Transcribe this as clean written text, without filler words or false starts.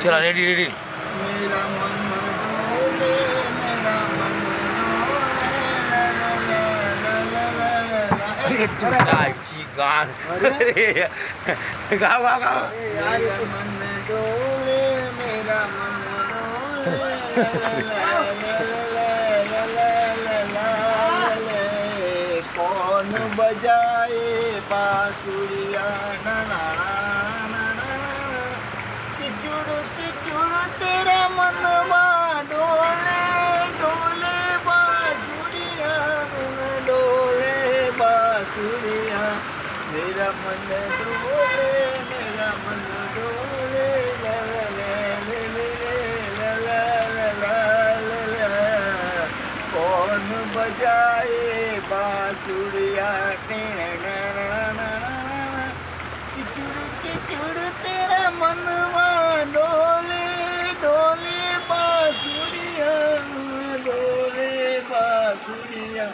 चला ready ready मेरा मन डोले मेरा मन डोले गायची गाण गाव गाव गाव मेरा मन डोले मेरा मन डोले कौन बजाए बांसुरिया ना ना ना किचुड़ किचुड़ तेरा मनवा डोले डोले बांसुरिया डोले बांसुरिया मेरा मन डोले मेरा मन डोले ला ला ला ला ला ला ला ला कौन बजाए बांसुरिया किचुड़ किचुड़ तेरा मनवा डोले डोले बांसुरिया डोले बांसुरिया